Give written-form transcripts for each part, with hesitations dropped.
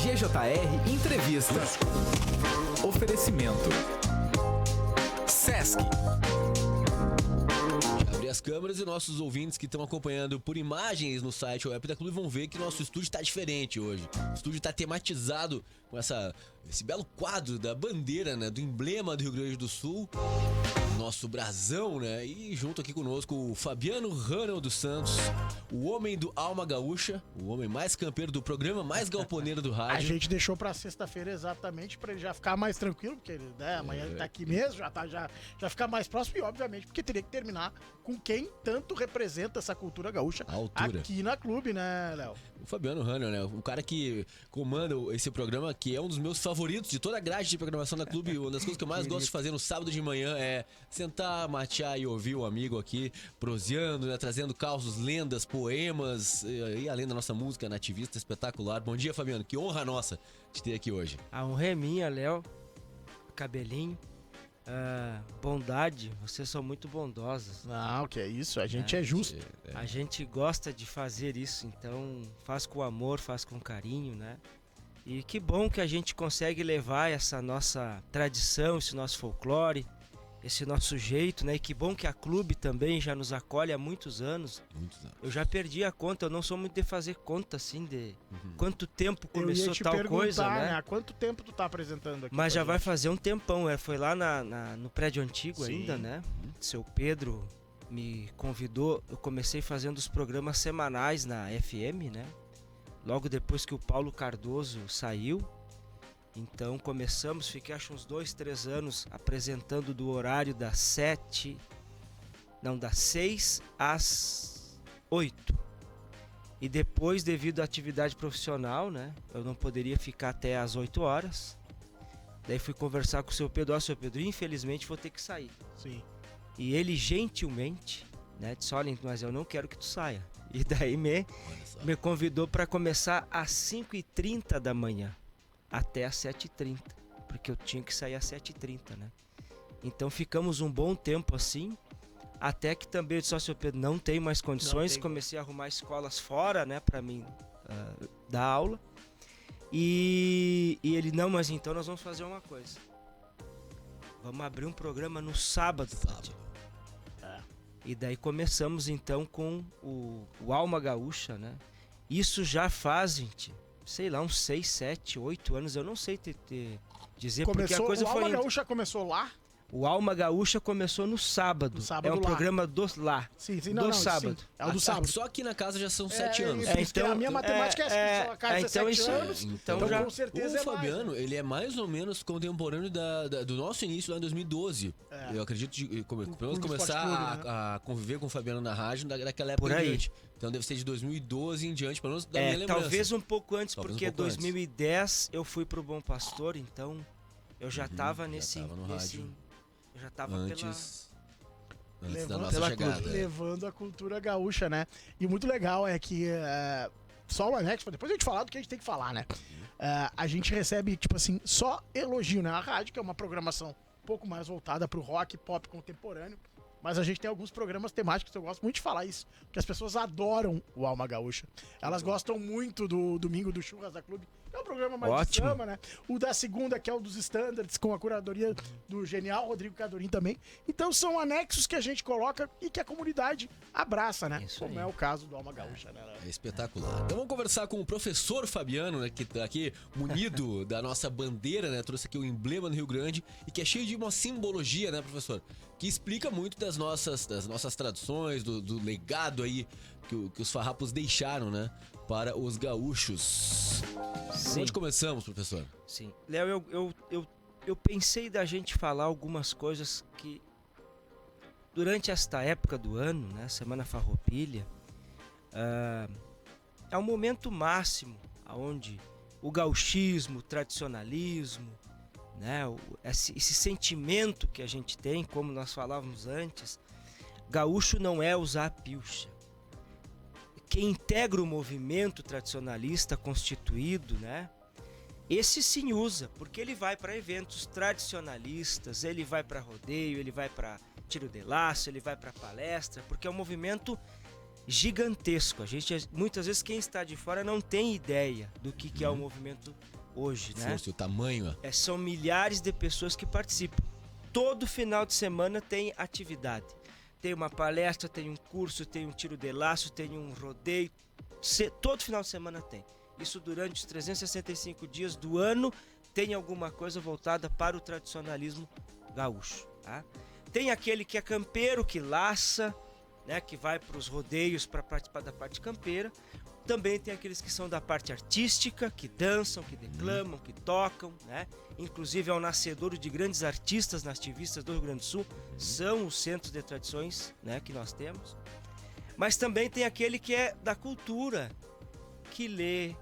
GJR Entrevista. Oferecimento Sesc. Abrir as câmeras e nossos ouvintes que estão acompanhando por imagens no site web da Clube vão ver que nosso estúdio está diferente hoje. O estúdio está tematizado com esse belo quadro da bandeira, né, do emblema do Rio Grande do Sul, nosso brasão, né? E junto aqui conosco o Fabiano Ranel dos Santos, o homem do Alma Gaúcha, o homem mais campeiro do programa, mais galponeiro do rádio. A gente deixou pra sexta-feira exatamente pra ele já ficar mais tranquilo, porque ele, né, amanhã ele tá aqui mesmo, já ficar mais próximo e, obviamente, porque teria que terminar com quem tanto representa essa cultura gaúcha aqui na Clube, né, Léo? O Fabiano Ranel, né? Um cara que comanda esse programa, que é um dos meus favoritos de toda a grade de programação da Clube. Uma das coisas que eu mais gosto de fazer no sábado de manhã é sentar, matear e ouvir o amigo aqui proseando, né? Trazendo causos, lendas, poemas e além da nossa música nativista espetacular. Bom dia, Fabiano. Que honra nossa te ter aqui hoje. A honra é minha, Léo. Cabelinho. Bondade, vocês são muito bondosos. Não, que é isso, a gente é justo. A gente gosta de fazer isso, então faz com amor, faz com carinho, né? E que bom que a gente consegue levar essa nossa tradição, esse nosso folclore, esse nosso jeito, né? E que bom que a Clube também já nos acolhe há muitos anos. Eu já perdi a conta, eu não sou muito de fazer conta, assim, de quanto tempo começou tal coisa, né? Há quanto tempo tu tá apresentando aqui? Mas já vai fazer um tempão, foi lá no prédio antigo ainda, né? Seu Pedro me convidou, eu comecei fazendo os programas semanais na FM, né? Logo depois que o Paulo Cardoso saiu. Então começamos, fiquei acho uns 2, 3 anos apresentando do horário das 6 às 8. E depois, devido à atividade profissional, né, eu não poderia ficar até às 8 horas. Daí fui conversar com o seu Pedro, seu Pedro, infelizmente vou ter que sair. Sim. E ele gentilmente, né, disse, olha, mas eu não quero que tu saia. E daí me convidou para começar às 5h30 da manhã. Até às 7h30, porque eu tinha que sair às 7h30, né? Então ficamos um bom tempo assim, até que também eu disse, seu Pedro, não tem mais condições, comecei a arrumar escolas fora, né, pra mim dar aula, e ele, não, mas então nós vamos fazer uma coisa, vamos abrir um programa no sábado. E daí começamos então com o Alma Gaúcha, né? Isso já faz, gente, sei lá, uns 6, 7, 8 anos, eu não sei te dizer, porque a coisa foi... O Alma Gaúcha começou lá? O Alma Gaúcha começou no sábado. É um programa do lá. Sim, do sábado. Sim. É o do sábado. Só aqui na casa já são 7 anos. Então, a minha matemática é essa, casa então 7 anos. Então já, com certeza o Fabiano, mais, né? Ele é mais ou menos contemporâneo do nosso início lá em 2012. Eu acredito de começar a conviver com o Fabiano na rádio daquela época em diante. Então deve ser de 2012 em diante, pelo menos da minha lembrança. Talvez um pouco antes, porque em 2010 eu fui pro Bom Pastor, então eu já tava nesse... Eu já tava antes da nossa chegada. Levando a cultura gaúcha, né? E o muito legal é que só o anexo, depois a gente falar do que a gente tem que falar, né? A gente recebe, tipo assim, só elogio, né? A rádio, que é uma programação um pouco mais voltada pro rock, pop contemporâneo, mas a gente tem alguns programas temáticos, eu gosto muito de falar isso, porque as pessoas adoram o Alma Gaúcha. Elas gostam muito do Domingo do Churras da Clube, que é um programa mais de samba, né? O da segunda, que é o dos Standards, com a curadoria do genial Rodrigo Cadorim também. Então são anexos que a gente coloca e que a comunidade abraça, né? Isso como é o caso do Alma Gaúcha, né? É espetacular. Então vamos conversar com o professor Fabiano, né, que tá aqui munido da nossa bandeira, né? Trouxe aqui o emblema do Rio Grande e que é cheio de uma simbologia, né, professor? Que explica muito das nossas tradições, do legado aí que os farrapos deixaram, né, para os gaúchos. Sim. Onde começamos, professor? Sim. Léo, eu pensei da gente falar algumas coisas que durante esta época do ano, né, Semana Farroupilha, é um momento máximo onde o gauchismo, o tradicionalismo, né, esse sentimento que a gente tem, como nós falávamos antes, gaúcho não é usar pilcha. Quem integra o movimento tradicionalista constituído, né, esse sim usa, porque ele vai para eventos tradicionalistas, ele vai para rodeio, ele vai para tiro de laço, ele vai para palestra, porque é um movimento gigantesco. A gente, muitas vezes, quem está de fora não tem ideia do que é o movimento hoje, né? Força, o tamanho, ó. São milhares de pessoas que participam. Todo final de semana tem atividade. Tem uma palestra, tem um curso, tem um tiro de laço, tem um rodeio. Todo final de semana tem. Isso durante os 365 dias do ano tem alguma coisa voltada para o tradicionalismo gaúcho, tá? Tem aquele que é campeiro, que laça, né, que vai para os rodeios para participar da parte campeira. Também tem aqueles que são da parte artística, que dançam, que declamam, que tocam, né? Inclusive é o nascedouro de grandes artistas nativistas do Rio Grande do Sul. São os centros de tradições, né, que nós temos. Mas também tem aquele que é da cultura, que lê,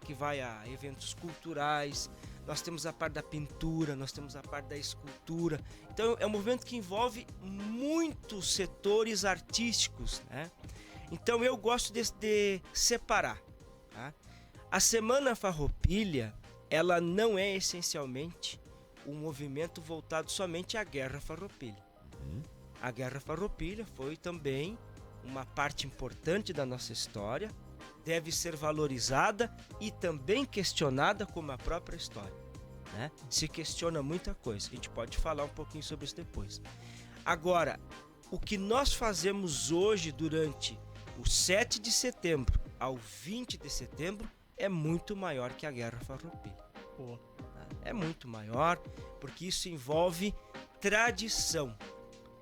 que vai a eventos culturais. Nós temos a parte da pintura, nós temos a parte da escultura. Então é um movimento que envolve muitos setores artísticos, né? Então eu gosto de separar, tá? A Semana Farroupilha, ela não é essencialmente um movimento voltado somente à Guerra Farroupilha. A Guerra Farroupilha foi também uma parte importante da nossa história, deve ser valorizada e também questionada como a própria história, né? Se questiona muita coisa, a gente pode falar um pouquinho sobre isso depois. Agora, o que nós fazemos hoje durante o 7 de setembro ao 20 de setembro é muito maior que a Guerra Farroupilha. É muito maior, porque isso envolve tradição,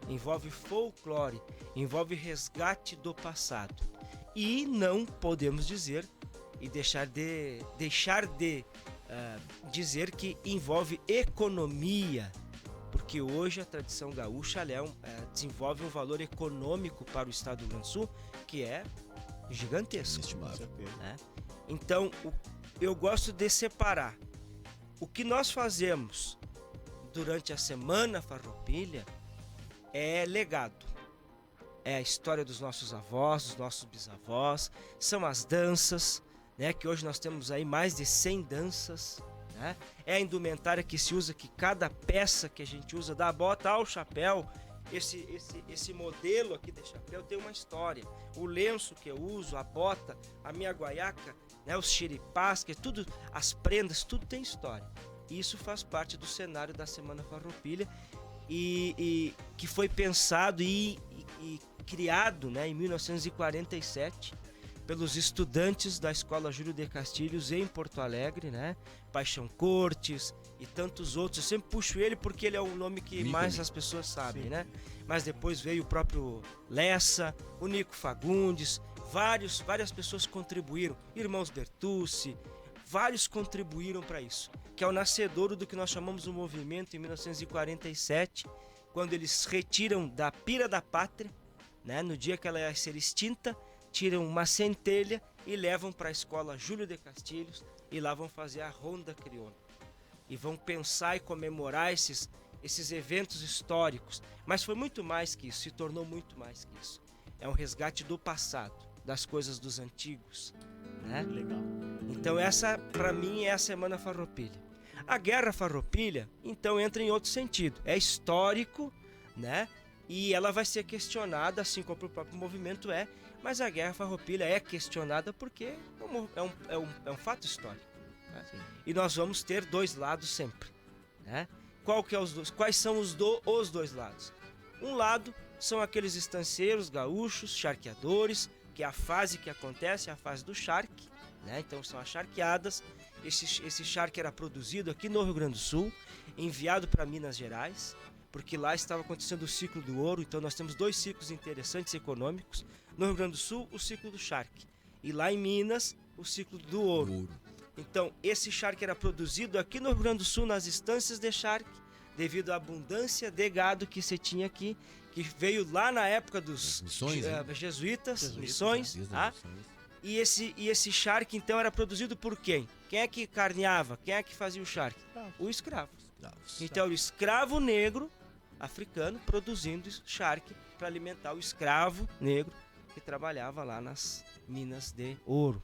envolve folclore, envolve resgate do passado. E não podemos dizer e deixar de dizer que envolve economia, porque hoje a tradição gaúcha desenvolve um valor econômico para o estado do Rio Grande do Sul que é gigantesco. Inestimável. Né? Então, eu gosto de separar o que nós fazemos durante a Semana Farroupilha é legado. É a história dos nossos avós, dos nossos bisavós, são as danças, né, que hoje nós temos aí mais de 100 danças, né? É a indumentária que se usa, que cada peça que a gente usa, da bota ao chapéu, esse modelo aqui de chapéu tem uma história. O lenço que eu uso, a bota, a minha guaiaca, né, os xiripás, que tudo, as prendas, tudo tem história. Isso faz parte do cenário da Semana Farroupilha e que foi pensado e criado, né, em 1947 pelos estudantes da Escola Júlio de Castilhos em Porto Alegre, né? Paixão Cortes e tantos outros. Eu sempre puxo ele porque ele é o nome que mais as pessoas sabem, né? Mas depois veio o próprio Lessa, o Nico Fagundes, várias pessoas contribuíram, irmãos Bertucci, vários contribuíram para isso, que é o nascedouro do que nós chamamos o movimento em 1947, quando eles retiram da pira da pátria, né? No dia que ela ia ser extinta, tiram uma centelha e levam para a Escola Júlio de Castilhos e lá vão fazer a Ronda Crioula. E vão pensar e comemorar esses eventos históricos. Mas foi muito mais que isso, se tornou muito mais que isso. É um resgate do passado, das coisas dos antigos, né? Legal. Então essa, para mim, é a Semana Farroupilha. A Guerra Farroupilha, então, entra em outro sentido. É histórico, né? E ela vai ser questionada, assim como o próprio movimento é, mas a Guerra Farroupilha é questionada porque é um fato histórico, né? E nós vamos ter dois lados sempre, né? Quais são os dois lados? Um lado são aqueles estancieiros gaúchos, charqueadores, que é a fase que acontece, é a fase do charque, né? Então são as charqueadas. Esse charque era produzido aqui no Rio Grande do Sul, enviado para Minas Gerais, porque lá estava acontecendo o ciclo do ouro. Então nós temos dois ciclos interessantes econômicos. No Rio Grande do Sul, o ciclo do charque, e lá em Minas, o ciclo do ouro. Então esse charque era produzido aqui no Rio Grande do Sul, nas estâncias de charque, devido à abundância de gado que se tinha aqui, que veio lá na época dos jesuítas, missões, tá? E esse charque então era produzido por quem? Quem é que carneava? Quem é que fazia o charque? O escravo. Então o escravo negro africano produzindo charque para alimentar o escravo negro que trabalhava lá nas minas de ouro.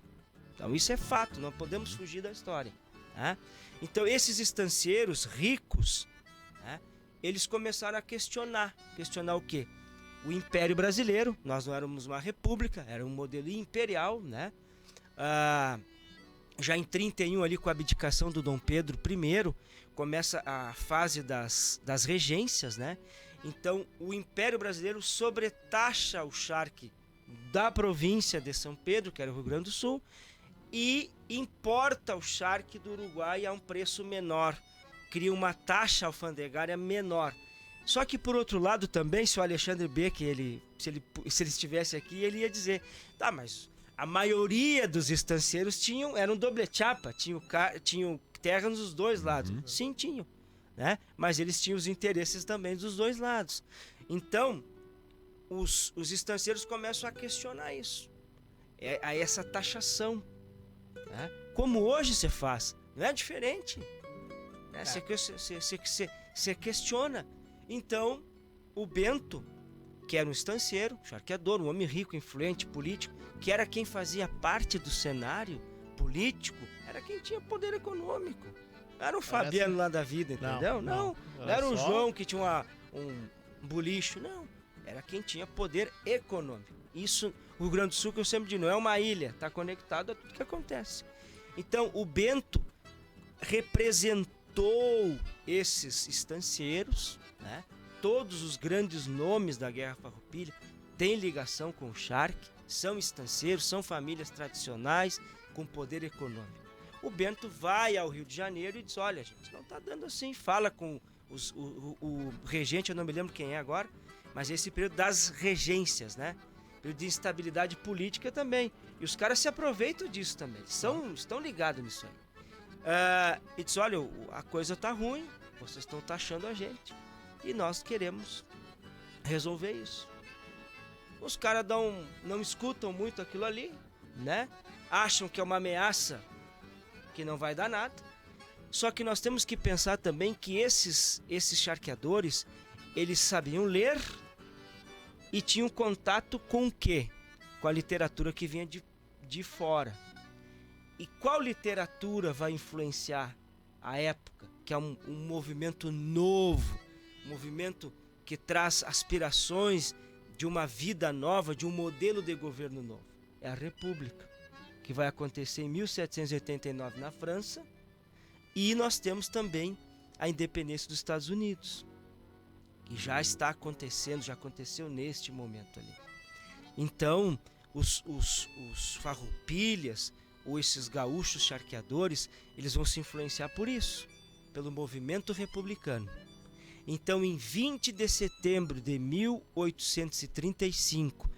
Então isso é fato, não podemos fugir da história, tá? Então esses estancieiros ricos, né, eles começaram a questionar o quê? o Império Brasileiro. Nós não éramos uma república, era um modelo imperial, né? Já em 31 ali, com a abdicação do Dom Pedro I, começa a fase das regências, né? Então, o Império Brasileiro sobretaxa o charque da província de São Pedro, que era o Rio Grande do Sul, e importa o charque do Uruguai a um preço menor, cria uma taxa alfandegária menor. Só que, por outro lado, também, se o Alexandre Beck, se ele estivesse aqui, ele ia dizer, tá, mas a maioria dos estancieiros eram doble chapa, tinham terra nos dois lados. Sim, tinham, né? Mas eles tinham os interesses também dos dois lados. Então, os estancieiros começam a questionar isso, a essa taxação, né? Como hoje se faz, não é diferente, né? Você questiona. Então, o Bento, que era um estanceiro, charqueador, um homem rico, influente, político, que era quem fazia parte do cenário político, era quem tinha poder econômico. Não era o Fabiano lá da vida, entendeu? Não era o João que tinha um bolicho, não. Era quem tinha poder econômico. Isso, o Rio Grande do Sul, que eu sempre digo, não é uma ilha, está conectado a tudo que acontece. Então, o Bento representou esses estancieiros, né? Todos os grandes nomes da Guerra Farroupilha têm ligação com o charque, são estancieiros, são famílias tradicionais com poder econômico. O Bento vai ao Rio de Janeiro e diz, olha, gente, não está dando assim, fala com o regente, eu não me lembro quem é agora, mas esse período das regências, né? Período de instabilidade política também. E os caras se aproveitam disso também, estão ligados nisso aí. E diz, olha, a coisa está ruim, vocês estão taxando a gente e nós queremos resolver isso. Os caras não escutam muito aquilo ali, né? Acham que é uma ameaça que não vai dar nada. Só que nós temos que pensar também que esses charqueadores, eles sabiam ler e tinham contato com o quê? Com a literatura que vinha de fora. E qual literatura vai influenciar a época? Que é um movimento novo, um movimento que traz aspirações de uma vida nova, de um modelo de governo novo. É a República, que vai acontecer em 1789 na França, e nós temos também a independência dos Estados Unidos, que já está acontecendo, já aconteceu neste momento ali. Então, os farroupilhas, ou esses gaúchos charqueadores, eles vão se influenciar por isso, pelo movimento republicano. Então, em 20 de setembro de 1835,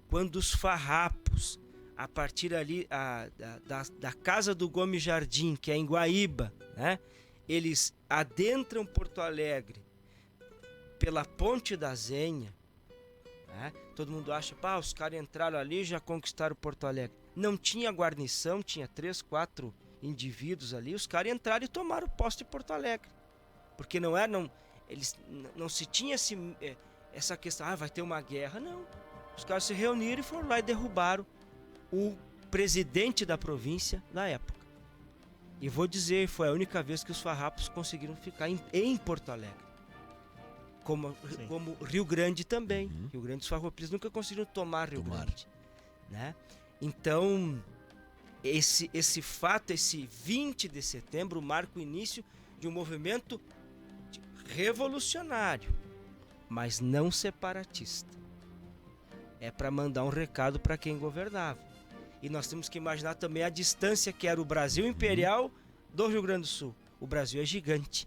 quando os farrapos, a partir ali da casa do Gomes Jardim, que é em Guaíba, né, eles adentram Porto Alegre pela Ponte da Zenha, né, todo mundo acha, pá, os caras entraram ali e já conquistaram Porto Alegre. Não tinha guarnição, tinha 3, 4 indivíduos ali, os caras entraram e tomaram posse de Porto Alegre. Porque não se tinha essa questão, vai ter uma guerra, não. Os caras se reuniram e foram lá e derrubaram o presidente da província na época. E vou dizer, foi a única vez que os farrapos conseguiram ficar em Porto Alegre. Como Rio Grande também. Rio Grande, os farroupilhas nunca conseguiram tomar Rio Grande, né? Então, esse fato, esse 20 de setembro, marca o início de um movimento revolucionário, mas não separatista. É para mandar um recado para quem governava. E nós temos que imaginar também a distância que era o Brasil imperial do Rio Grande do Sul. O Brasil é gigante.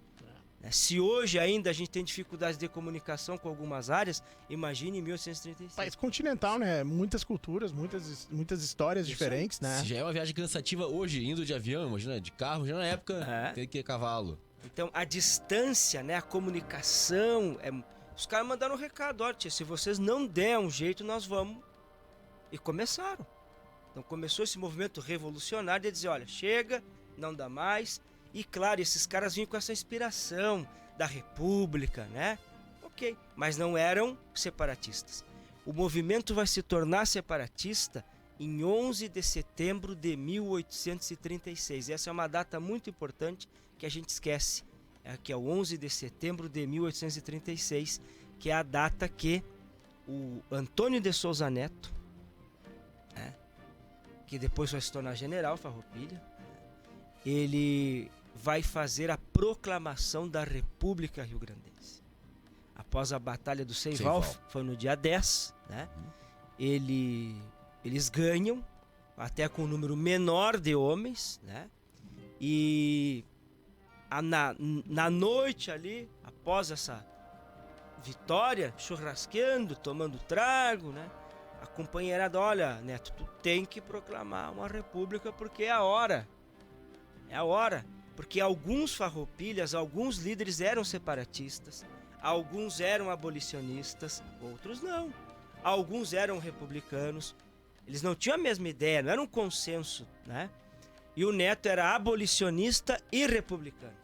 Se hoje ainda a gente tem dificuldades de comunicação com algumas áreas, imagine em 1836. País continental, né? Muitas culturas, muitas histórias diferentes, né? Se já é uma viagem cansativa hoje, indo de avião, imagina, de carro, já na época tem que ir cavalo. Então, a distância, né? A comunicação... Os caras mandaram um recado, olha, se vocês não der um jeito, nós vamos... E começaram. Então, começou esse movimento revolucionário de dizer, olha, chega, não dá mais... E claro, esses caras vinham com essa inspiração da República, né? Ok, mas não eram separatistas. O movimento vai se tornar separatista em 11 de setembro de 1836. Essa é uma data muito importante que a gente esquece. Que é o 11 de setembro de 1836, que é a data que o Antônio de Souza Neto, né, que depois vai se tornar general Farroupilha, ele vai fazer a proclamação da República Rio-Grandense. Após a Batalha do Seival, foi no dia 10, né? Eles ganham, até com um número menor de homens, né? E na noite ali, após essa vitória, churrasqueando, tomando trago, né? A companheirada, olha, Neto, tu tem que proclamar uma república porque é a hora. É a hora. Porque alguns farroupilhas, alguns líderes eram separatistas, alguns eram abolicionistas, outros não. Alguns eram republicanos. Eles não tinham a mesma ideia, não era um consenso, né? E o Neto era abolicionista e republicano.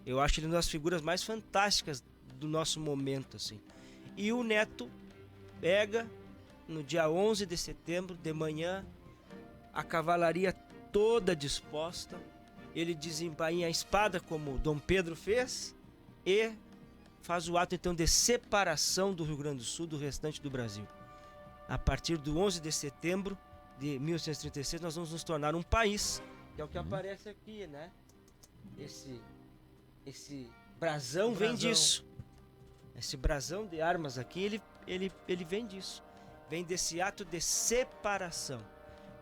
Eu acho ele uma das figuras mais fantásticas do nosso momento, assim. E o Neto pega, no dia 11 de setembro, de manhã, a cavalaria toda disposta, ele desembainha a espada como Dom Pedro fez e faz o ato então de separação do Rio Grande do Sul do restante do Brasil. A partir do 11 de setembro de 1836 nós vamos nos tornar um país, que é o que aparece aqui, né? Esse brasão vem disso. Esse brasão de armas aqui, ele vem disso. Vem desse ato de separação.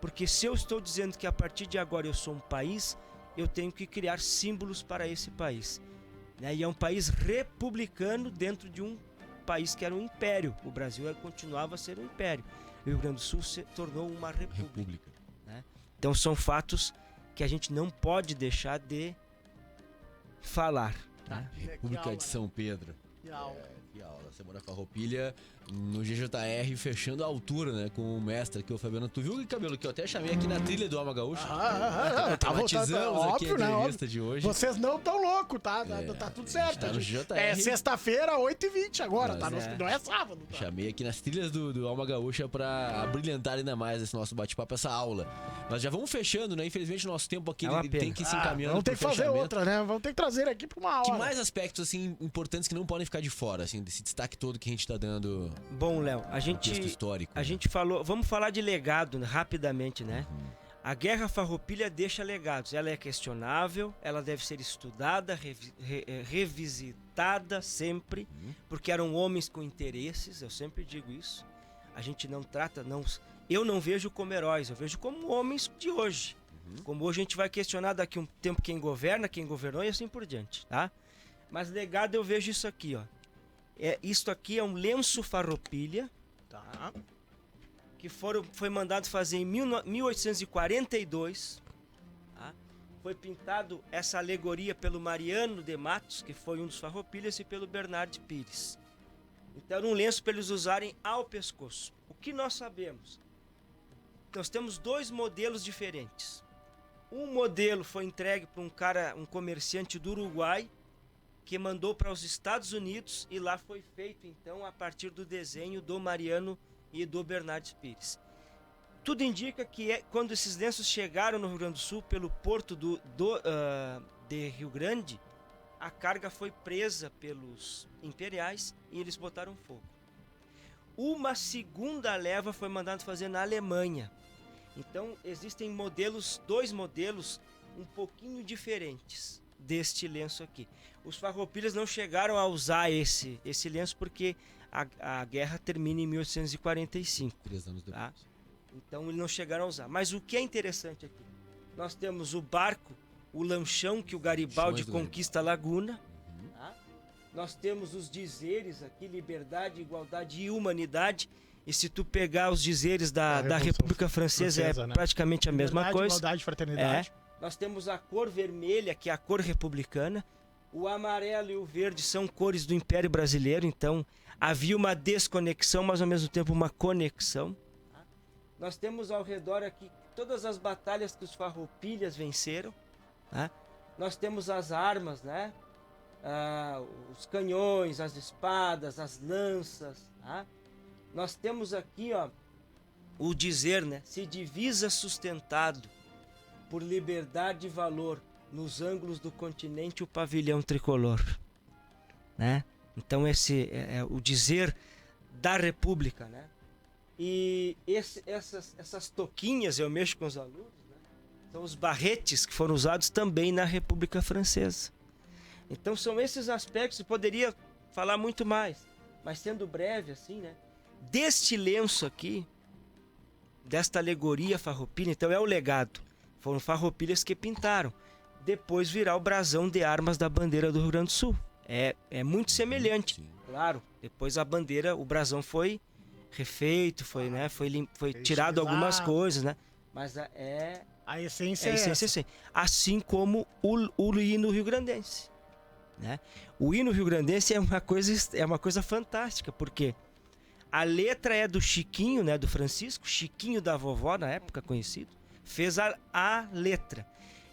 Porque se eu estou dizendo que a partir de agora eu sou um país, eu tenho que criar símbolos para esse país. Né? E é um país republicano dentro de um país que era um império. O Brasil continuava a ser um império. O Rio Grande do Sul se tornou uma república. Né? Então são fatos que a gente não pode deixar de falar. Né? República de São Pedro. Que aula. Que aula. Semana Farroupilha no GJR, fechando a altura, né? Com o mestre aqui, o Fabiano. Tu viu, Cabelo, que eu até chamei aqui na trilha do Alma Gaúcha? Tematizamos aqui a entrevista de hoje. Vocês não tão loucos, tá? Tá tudo certo. Tá no GJR. É sexta-feira, 8h20 agora, tá? Mas Não é sábado. Tá? Chamei aqui nas trilhas do Alma Gaúcha pra brilhantar ainda mais esse nosso bate-papo, essa aula. Mas já vamos fechando, né? Infelizmente o nosso tempo aqui ele tem que se encaminhando. Vamos ter que fazer fechamento. outra, né? Vamos ter que trazer aqui pra uma hora. Que mais aspectos, assim, importantes que não podem ficar de fora, assim, desse destaque todo que a gente tá dando? Bom, Léo, Texto histórico. A gente falou, vamos falar de legado, né, rapidamente, né? A Guerra Farroupilha deixa legados. Ela é questionável, ela deve ser estudada, revisitada sempre, porque eram homens com interesses, eu sempre digo isso. A gente não trata, eu não vejo como heróis, eu vejo como homens de hoje. Como hoje a gente vai questionar daqui a um tempo quem governa, quem governou e assim por diante, tá? Mas legado eu vejo isso aqui, ó. Isto aqui é um lenço Farroupilha, tá? Que foi mandado fazer em 1842. Tá? Foi pintado essa alegoria pelo Mariano de Matos, que foi um dos Farroupilhas, e pelo Bernard Pires. Então era um lenço para eles usarem ao pescoço. O que nós sabemos? Nós temos dois modelos diferentes. Um modelo foi entregue para um comerciante do Uruguai, que mandou para os Estados Unidos, e lá foi feito então a partir do desenho do Mariano e do Bernardes Pires. Tudo indica que quando esses lenços chegaram no Rio Grande do Sul pelo porto de Rio Grande, a carga foi presa pelos imperiais e eles botaram fogo. Uma segunda leva foi mandada fazer na Alemanha. Então existem dois modelos um pouquinho diferentes deste lenço aqui. Os Farroupilhas não chegaram a usar esse lenço porque a guerra termina em 1845. 3 anos depois. Tá? Então eles não chegaram a usar. Mas o que é interessante aqui? Nós temos o barco, o lanchão que o Garibaldi conquista a Laguna. Tá? Nós temos os dizeres aqui, liberdade, igualdade e humanidade. E se tu pegar os dizeres da República Francesa, né? Praticamente a mesma coisa. Igualdade, fraternidade. Nós temos a cor vermelha, que é a cor republicana. O amarelo e o verde são cores do Império Brasileiro, então havia uma desconexão, mas ao mesmo tempo uma conexão. Nós temos ao redor aqui todas as batalhas que os Farroupilhas venceram. Tá? Nós temos as armas, né? Os canhões, as espadas, as lanças. Tá? Nós temos aqui, ó, o dizer, né? Se divisa sustentado por liberdade e valor, nos ângulos do continente o pavilhão tricolor, né? Então esse é o dizer da República, né? E essas toquinhas, eu mexo com os alunos, né? São os barretes que foram usados também na República Francesa. Então são esses aspectos, eu poderia falar muito mais, mas sendo breve assim, né? Deste lenço aqui, desta alegoria farroupilha, então é o legado. Foram farroupilhas que pintaram. Depois virá o brasão de armas da bandeira do Rio Grande do Sul. É muito semelhante. Sim. Claro, depois a bandeira, o brasão foi refeito, foi tirado algumas coisas, né? Mas A essência a essência sim. Assim como o hino rio-grandense, né? O hino rio-grandense é uma coisa fantástica, porque a letra é do Chiquinho, né? Do Francisco, Chiquinho da vovó, na época conhecido, fez a letra.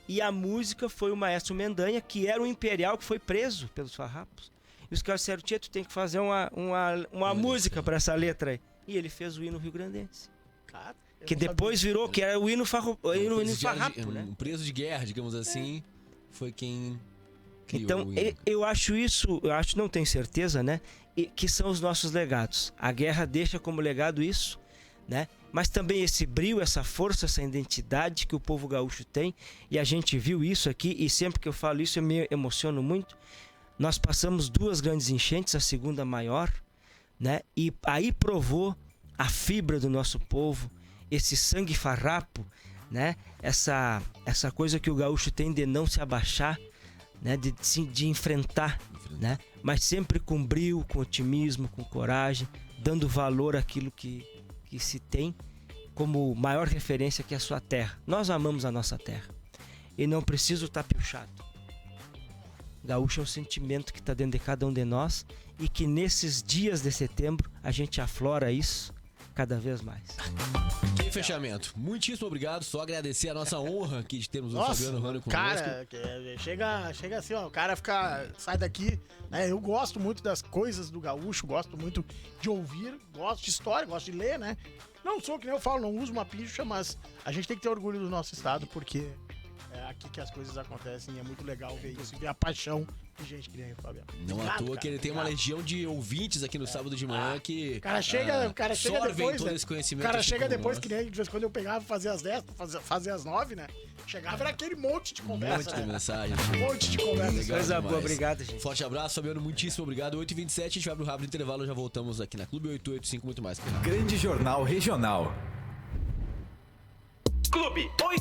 E a música foi o maestro Mendanha, que era um imperial que foi preso pelos farrapos. E os caras disseram, tia, tu tem que fazer uma música para essa letra aí. E ele fez o hino rio-grandense. Cara, eu Que não depois sabia. virou, que era o hino farrapo, Um né? preso de guerra, digamos assim, foi quem criou Então, o hino. eu acho, não tenho certeza, né? Que são os nossos legados. A guerra deixa como legado isso, né? Mas também esse brio, essa força, essa identidade que o povo gaúcho tem. E a gente viu isso aqui, e sempre que eu falo isso eu me emociono muito. Nós passamos 2 grandes enchentes, a segunda maior, né? E aí provou a fibra do nosso povo, esse sangue farrapo, né? Essa coisa que o gaúcho tem de não se abaixar, né? De enfrentar, né? Mas sempre com brio, com otimismo, com coragem, dando valor àquilo que se tem como maior referência, que é a sua terra. Nós amamos a nossa terra e não preciso estar piochado. Gaúcho é um sentimento que está dentro de cada um de nós e que nesses dias de setembro a gente aflora isso cada vez mais. Que fechamento. Muitíssimo obrigado. Só agradecer a nossa honra aqui de termos o Nossa, Fabiano Rano conosco. cara, chega assim, ó, o cara sai daqui, né? Eu gosto muito das coisas do gaúcho, gosto muito de ouvir, gosto de história, gosto de ler, né? Não sou que nem eu falo, não uso uma picha, mas a gente tem que ter orgulho do nosso estado, porque é aqui que as coisas acontecem e é muito legal ver isso, ver a paixão de gente que nem o Fabiano. Não à Obrigado, toa cara, que ele tem uma obrigado. legião de ouvintes aqui no sábado de manhã que O cara chega absorvem depois, todo né? esse O conhecimento. cara assim chega como depois, nós. que nem de vez em quando eu pegava e fazia às 10, fazia às 9, né? Chegava era aquele monte de Um conversa, monte de né? mensagem. Um monte de conversa. Legal Coisa demais. boa, obrigado, gente. Forte abraço, Fabiano, muitíssimo obrigado. 8h27, a gente vai pro rápido intervalo, já voltamos aqui na Clube 885, muito mais. Grande Jornal Regional. Clube 885.